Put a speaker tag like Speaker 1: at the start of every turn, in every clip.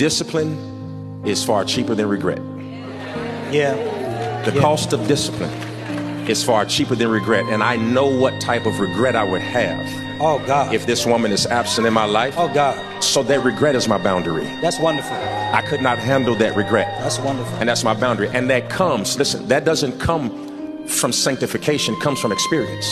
Speaker 1: Discipline is far cheaper than regret.
Speaker 2: Yeah.
Speaker 1: The cost of discipline is far cheaper than regret. And I know what type of regret I would have.
Speaker 2: Oh, God.
Speaker 1: If this woman is absent in my life.
Speaker 2: Oh, God.
Speaker 1: So that regret is my boundary.
Speaker 2: That's wonderful.
Speaker 1: I could not handle that regret.
Speaker 2: That's wonderful.
Speaker 1: And that's my boundary. And that comes, listen, that doesn't come from sanctification, it comes from experience.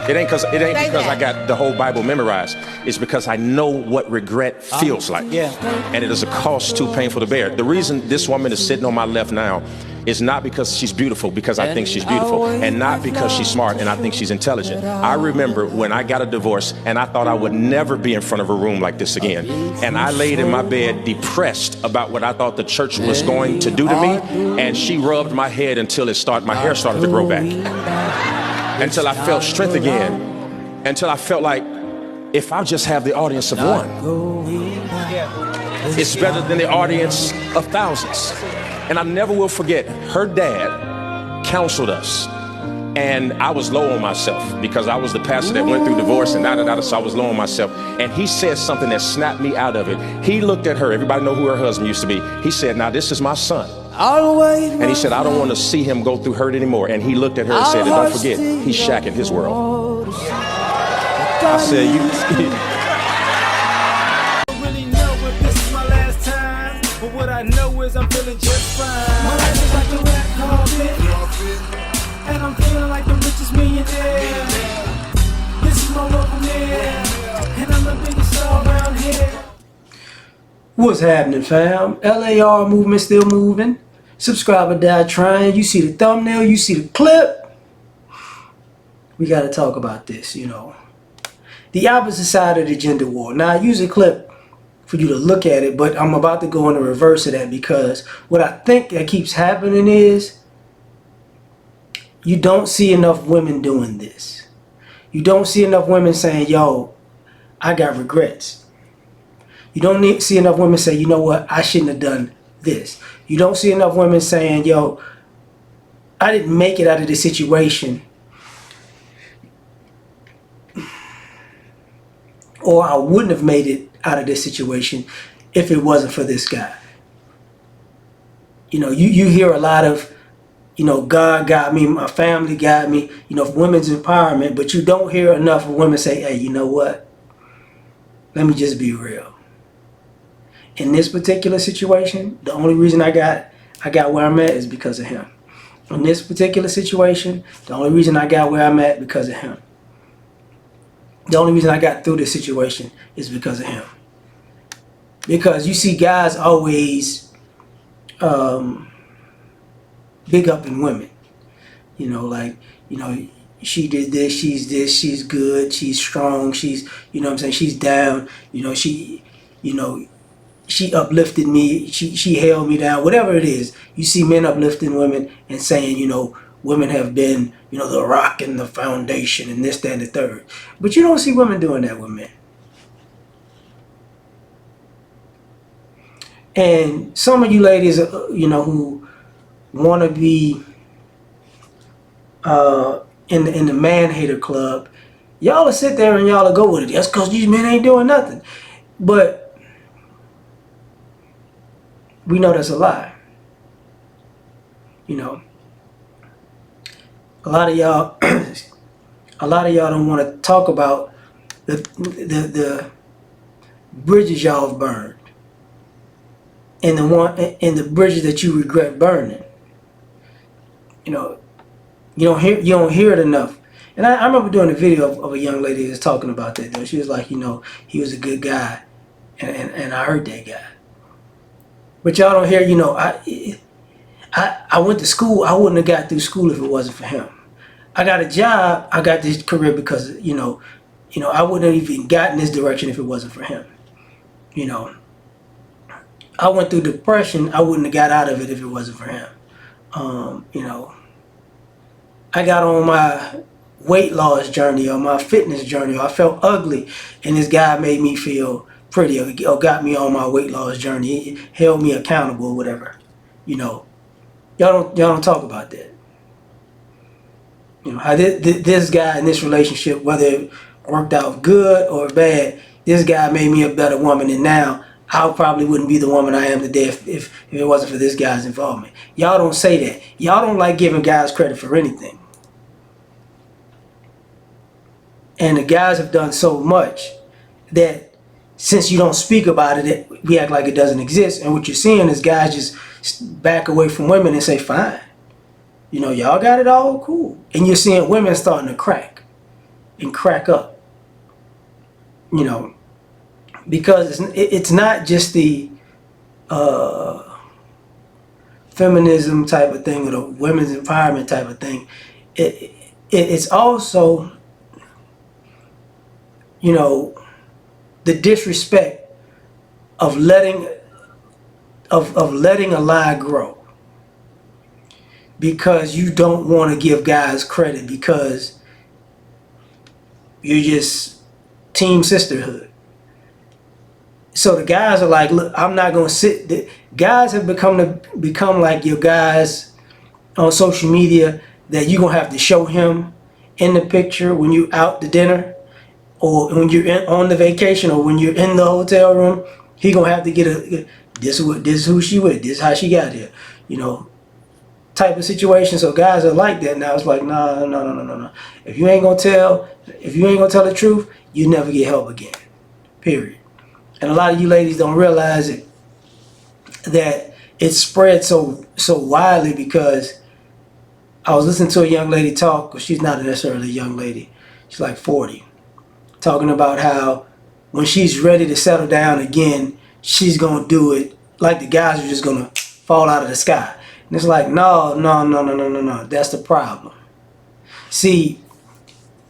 Speaker 1: It ain't because I got the whole Bible memorized. It's because I know what regret feels like.
Speaker 2: Yeah.
Speaker 1: And it is a cost too painful to bear. The reason this woman is sitting on my left now is not because she's beautiful, because I think she's beautiful, and not because she's smart and I think she's intelligent. I remember when I got a divorce and I thought I would never be in front of a room like this again. And I laid in my bed depressed about what I thought the church was going to do to me. And she rubbed my head until my hair started to grow back. Until I felt strength again. Until I felt like if I just have the audience of one, it's better than the audience of thousands. And I never will forget, her dad counseled us. And I was low on myself because I was the pastor that went through divorce and so I was low on myself. And he said something that snapped me out of it. He looked at her, everybody know who her husband used to be. He said, now this is my son. And he said, I don't want to see him go through hurt anymore. And he looked at her and said, and don't forget, he's shacking his world. I said,
Speaker 3: But what I know is I'm feeling just fine. My life is like a red carpet, and I'm feeling like the richest millionaire. This is my local mayor, and I'm the biggest star around here.
Speaker 2: What's happening, fam? L.A.R. movement still moving. Subscriber died trying. You see the thumbnail, you see the clip. We got to talk about this, you know. The opposite side of the gender war. Now, I use a clip for you to look at it, but I'm about to go in the reverse of that, because what I think that keeps happening is you don't see enough women doing this. You don't see enough women saying, yo, I got regrets. You don't see enough women say, you know what, I shouldn't have done this. You don't see enough women saying, yo, I didn't make it out of this situation, or I wouldn't have made it out of this situation if it wasn't for this guy. You know, you hear a lot of, you know, God got me, my family got me, you know, women's empowerment, but you don't hear enough of women say, hey, you know what? Let me just be real. In this particular situation, the only reason I got where I'm at is because of him. In this particular situation, the only reason I got where I'm at because of him. The only reason I got through this situation is because of him. Because you see guys always big up in women. You know, like, you know, she did this, she's good, she's strong, she's, you know what I'm saying, she's down, you know, she uplifted me, she held me down, whatever it is. You see men uplifting women and saying, you know, women have been, you know, the rock and the foundation and this, that, and the third. But you don't see women doing that with men. And some of you ladies, you know, who want to be in the man hater club, y'all will sit there and y'all will go with it. That's because these men ain't doing nothing. But we know that's a lie. You know, a lot of y'all don't want to talk about the bridges y'all have burned, and the bridges that you regret burning. You know, you don't hear it enough. And I remember doing a video of a young lady that's talking about that, though. She was like, you know, he was a good guy, and I hurt that guy. But y'all don't hear, you know, I went to school. I wouldn't have got through school if it wasn't for him. I got a job. I got this career because, you know, I wouldn't have even gotten this direction if it wasn't for him. You know, I went through depression. I wouldn't have got out of it if it wasn't for him. You know, I got on my weight loss journey or my fitness journey. Or I felt ugly, and this guy made me feel pretty, or got me on my weight loss journey. He held me accountable, or whatever. You know, y'all don't talk about that. You know, how this guy in this relationship, whether it worked out good or bad, this guy made me a better woman, and now I probably wouldn't be the woman I am today if it wasn't for this guy's involvement. Y'all don't say that. Y'all don't like giving guys credit for anything. And the guys have done so much that since you don't speak about it, we act like it doesn't exist. And what you're seeing is guys just back away from women and say, fine. You know, y'all got it all cool. And you're seeing women starting to crack and crack up. You know, because it's not just the feminism type of thing or the women's empowerment type of thing. It's also, you know, the disrespect of letting a lie grow because you don't want to give guys credit because you're just team sisterhood. So the guys are like, look, I'm not gonna sit. The guys have become like your guys on social media that you're gonna have to show him in the picture when you out to dinner, or when you're on the vacation, or when you're in the hotel room. He gonna have to get this is who she with, this is how she got here, you know, type of situation. So guys are like that now. It's like, no. If you ain't gonna tell the truth, you never get help again. Period. And a lot of you ladies don't realize it, that it's spread so widely, because I was listening to a young lady talk, because she's not necessarily a young lady, she's like 40, talking about how when she's ready to settle down again, she's gonna do it like the guys are just gonna fall out of the sky. And it's like, no, that's the problem. See,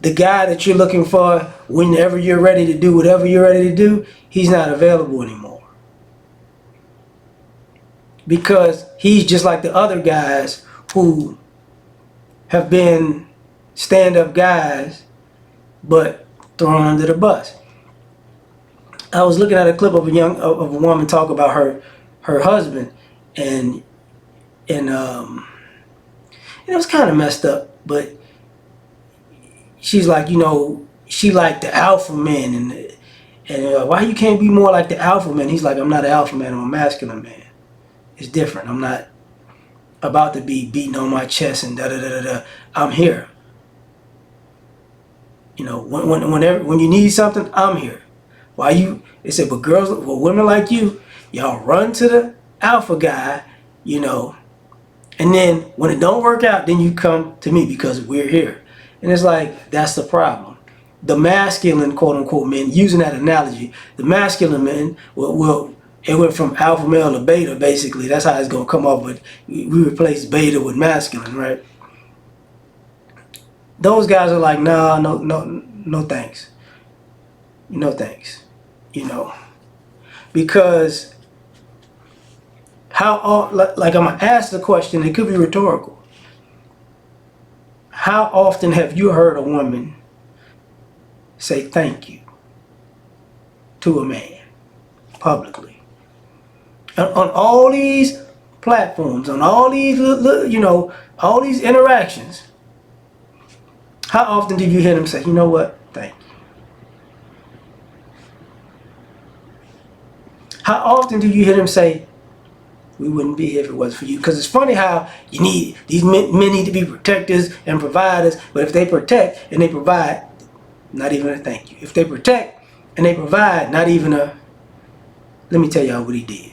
Speaker 2: the guy that you're looking for, whenever you're ready to do whatever you're ready to do, he's not available anymore. Because he's just like the other guys who have been stand-up guys, but thrown under the bus. I was looking at a clip of a woman talk about her husband, and it was kind of messed up, but she's like, you know, she like the alpha man, and why you can't be more like the alpha man? He's like, I'm not an alpha man, I'm a masculine man. It's different. I'm not about to be beating on my chest and da. I'm here. You know, when you need something, I'm here. They said, but women like you, y'all run to the alpha guy, you know, and then when it don't work out, then you come to me because we're here. And it's like, that's the problem. The masculine, quote unquote, men, using that analogy, the masculine men it went from alpha male to beta, basically. That's how it's going to come up, but we replace beta with masculine, right? Those guys are like, nah, no thanks. No thanks. You know, because like I'm going to ask the question, it could be rhetorical. How often have you heard a woman say thank you to a man publicly? On all these platforms, on all these, you know, all these interactions, how often did you hear them say, you know what, thank you? How often do you hear them say, we wouldn't be here if it wasn't for you? Because it's funny how you need, these men need to be protectors and providers, but if they protect and they provide, not even a thank you. If they protect and they provide, not even a, let me tell y'all what he did.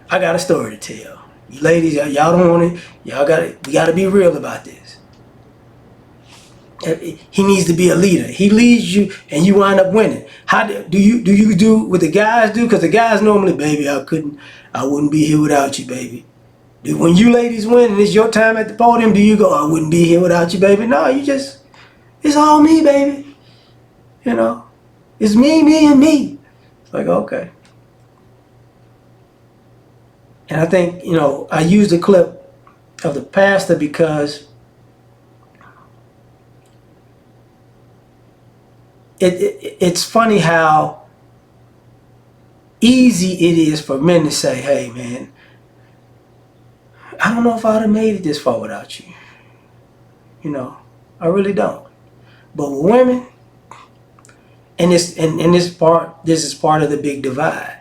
Speaker 2: I got a story to tell. You ladies, y'all don't want it. We gotta be real about this. He needs to be a leader. He leads you and you wind up winning. How do you do what the guys do? Because the guys normally, baby, I wouldn't be here without you, baby. When you ladies win and it's your time at the podium, do you go, I wouldn't be here without you, baby? No, it's all me, baby. You know, it's me, and me. It's like, okay. And I think, you know, I used a clip of the pastor because it's funny how easy it is for men to say, hey, man, I don't know if I would have made it this far without you. You know, I really don't. But with women, And this is part of the big divide.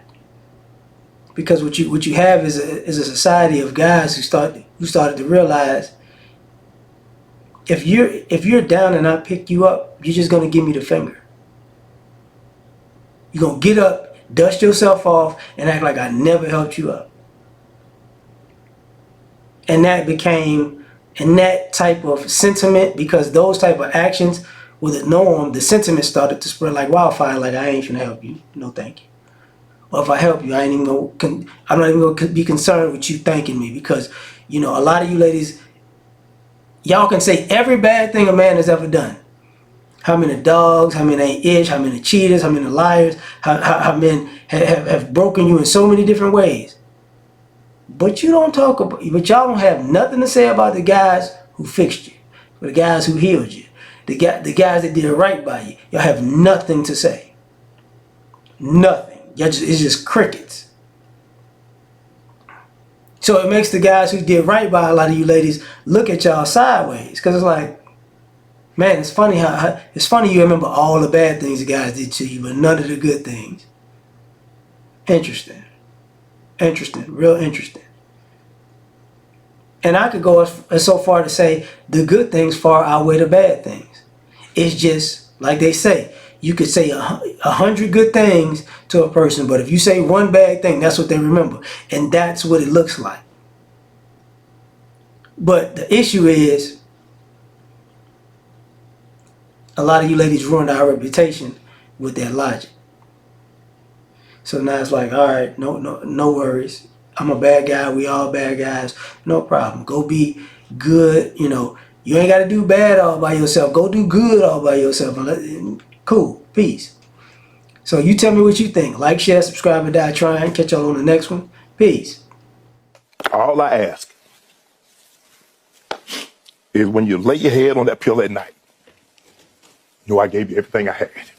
Speaker 2: Because what you have is a society of guys who started to realize, if you're down and I pick you up, you're just gonna give me the finger. You're gonna get up, dust yourself off, and act like I never helped you up. And that type of sentiment, because those type of actions were the norm, the sentiment started to spread like wildfire. Like, I ain't gonna help you, no thank you. Or if I help you, I'm not even gonna be concerned with you thanking me, because a lot of you ladies, y'all can say every bad thing a man has ever done. How many dogs, how many ain't itch, how many cheaters, how many liars, how men have broken you in so many different ways. But y'all don't have nothing to say about the guys who fixed you, or the guys who healed you, the guys that did right by you. Y'all have nothing to say. Nothing. It's just crickets. So it makes the guys who did right by a lot of you ladies look at y'all sideways, because it's like, man, it's funny you remember all the bad things the guys did to you, but none of the good things. Interesting, real interesting. And I could go as so far to say the good things far outweigh the bad things. It's just like they say, you could say 100 good things to a person, but if you say one bad thing, that's what they remember, and that's what it looks like. But the issue is, a lot of you ladies ruined our reputation with that logic. So now it's like, all right, no worries. I'm a bad guy. We all bad guys. No problem. Go be good. You ain't got to do bad all by yourself. Go do good all by yourself. Cool. Peace. So you tell me what you think. Like, share, subscribe, and die trying. Catch y'all on the next one. Peace.
Speaker 4: All I ask is, when you lay your head on that pillow at night, know I gave you everything I had.